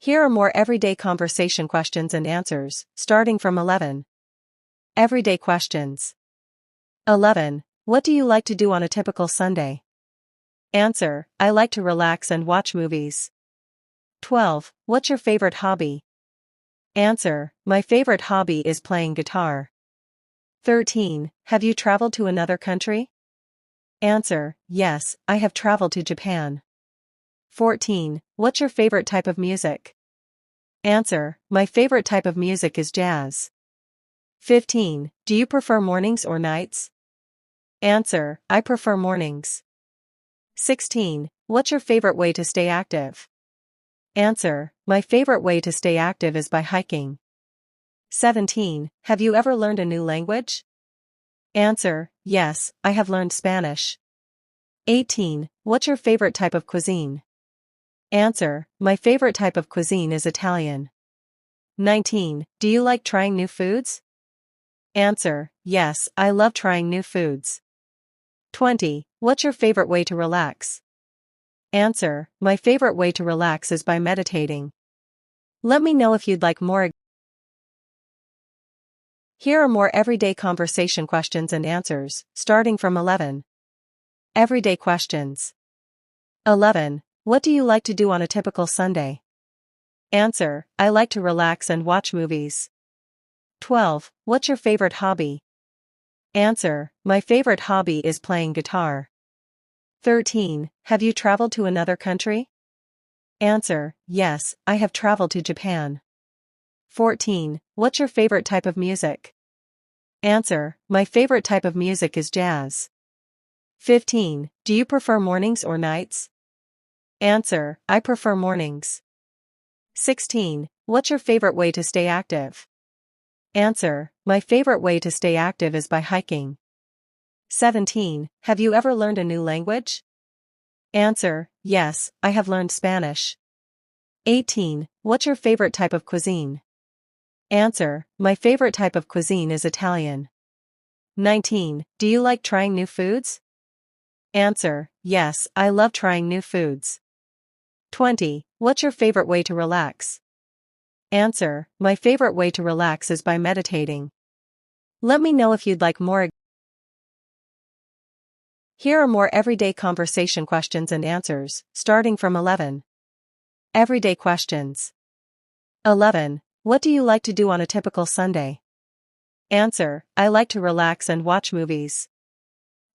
Here are more everyday conversation questions and answers, starting from 11. Everyday questions. 11. What do you like to do on a typical Sunday? Answer: I like to relax and watch movies. 12. What's your favorite hobby? Answer: my favorite hobby is playing guitar. 13. Have you traveled to another country? Answer: yes, I have traveled to Japan. 14. What's your favorite type of music? Answer: my favorite type of music is jazz. 15. Do you prefer mornings or nights? Answer: I prefer mornings. 16. What's your favorite way to stay active? Answer: my favorite way to stay active is by hiking. 17. Have you ever learned a new language? Answer: yes, I have learned Spanish. 18. What's your favorite type of cuisine? Answer: my favorite type of cuisine is Italian. 19. Do you like trying new foods? Answer: yes, I love trying new foods. 20. What's your favorite way to relax? Answer: my favorite way to relax is by meditating. Let me know if you'd like more. Here are more everyday conversation questions and answers, starting from 11. Everyday questions. 11. What do you like to do on a typical Sunday? Answer: I like to relax and watch movies. 12. What's your favorite hobby? Answer: my favorite hobby is playing guitar. 13. Have you traveled to another country? Answer: yes, I have traveled to Japan. 14. What's your favorite type of music? Answer: my favorite type of music is jazz. 15. Do you prefer mornings or nights? Answer: I prefer mornings. 16. What's your favorite way to stay active? Answer: my favorite way to stay active is by hiking. 17. Have you ever learned a new language? Answer: yes, I have learned Spanish. 18. What's your favorite type of cuisine? Answer: my favorite type of cuisine is Italian. 19. Do you like trying new foods? Answer: yes, I love trying new foods. 20. What's your favorite way to relax? Answer: my favorite way to relax is by meditating. Let me know if you'd like more. Here are more everyday conversation questions and answers, starting from 11. Everyday questions. 11. What do you like to do on a typical Sunday? Answer: I like to relax and watch movies.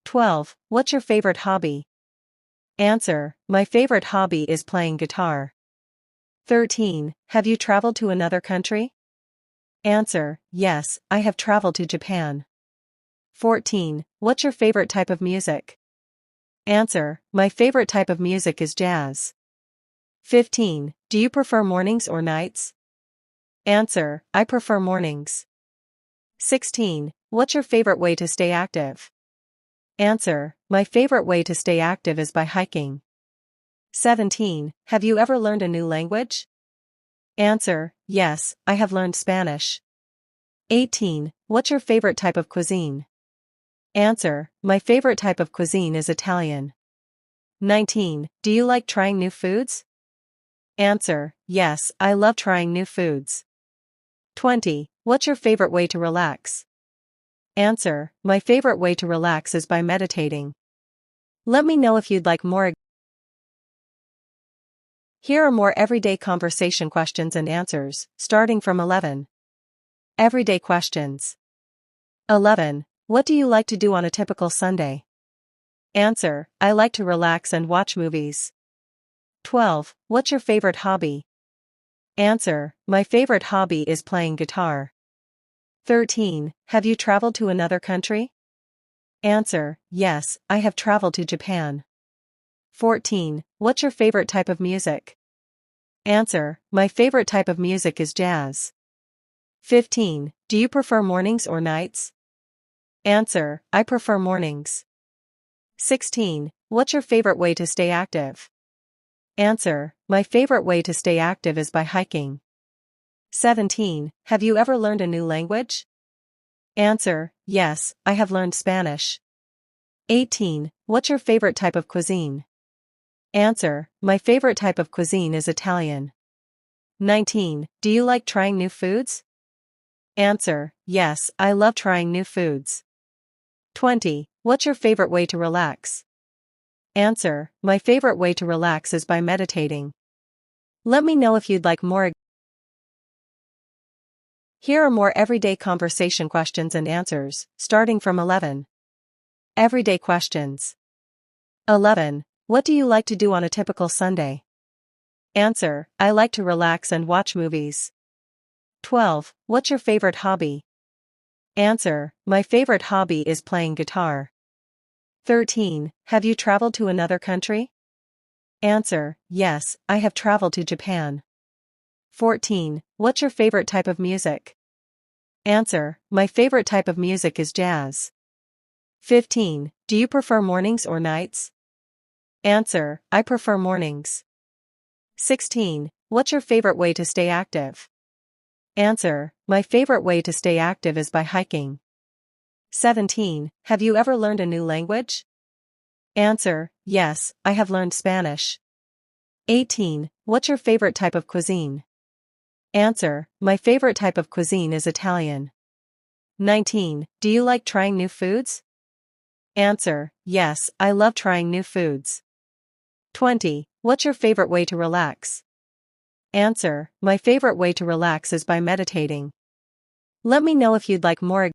12. What's your favorite hobby? Answer: my favorite hobby is playing guitar. 13. Have you traveled to another country? Answer: yes, I have traveled to Japan. 14. What's your favorite type of music? Answer: my favorite type of music is jazz. 15. Do you prefer mornings or nights? Answer: I prefer mornings. 16. What's your favorite way to stay active? Answer: my favorite way to stay active is by hiking. 17. Have you ever learned a new language? Answer: yes, I have learned Spanish. 18. What's your favorite type of cuisine? Answer: my favorite type of cuisine is Italian. 19. Do you like trying new foods? Answer: yes, I love trying new foods. 20. What's your favorite way to relax? Answer: my favorite way to relax is by meditating. Let me know if you'd like more. Here are more everyday conversation questions and answers, starting from 11. Everyday questions. 11. What do you like to do on a typical Sunday? Answer: I like to relax and watch movies. 12. What's your favorite hobby? Answer: my favorite hobby is playing guitar. 13. Have you traveled to another country? Answer: yes, I have traveled to Japan. 14. What's your favorite type of music? Answer: my favorite type of music is jazz. 15. Do you prefer mornings or nights? Answer: I prefer mornings. 16. What's your favorite way to stay active? Answer: my favorite way to stay active is by hiking. 17. Have you ever learned a new language? Answer: yes, I have learned Spanish. 18. What's your favorite type of cuisine? Answer: my favorite type of cuisine is Italian. 19. Do you like trying new foods? Answer: yes, I love trying new foods. 20. What's your favorite way to relax? Answer: my favorite way to relax is by meditating. Let me know if you'd like more. Here are more everyday conversation questions and answers, starting from 11. Everyday questions. 11. What do you like to do on a typical Sunday? Answer: I like to relax and watch movies. 12. What's your favorite hobby? Answer: my favorite hobby is playing guitar. 13. Have you traveled to another country? Answer: yes, I have traveled to Japan. 14. What's your favorite type of music? Answer: my favorite type of music is jazz. 15. Do you prefer mornings or nights? Answer: I prefer mornings. 16. What's your favorite way to stay active? Answer: my favorite way to stay active is by hiking. 17. Have you ever learned a new language? Answer: yes, I have learned Spanish. 18. What's your favorite type of cuisine? Answer: my favorite type of cuisine is Italian. 19. Do you like trying new foods? Answer: yes, I love trying new foods. 20. What's your favorite way to relax? Answer: my favorite way to relax is by meditating. Let me know if you'd like more.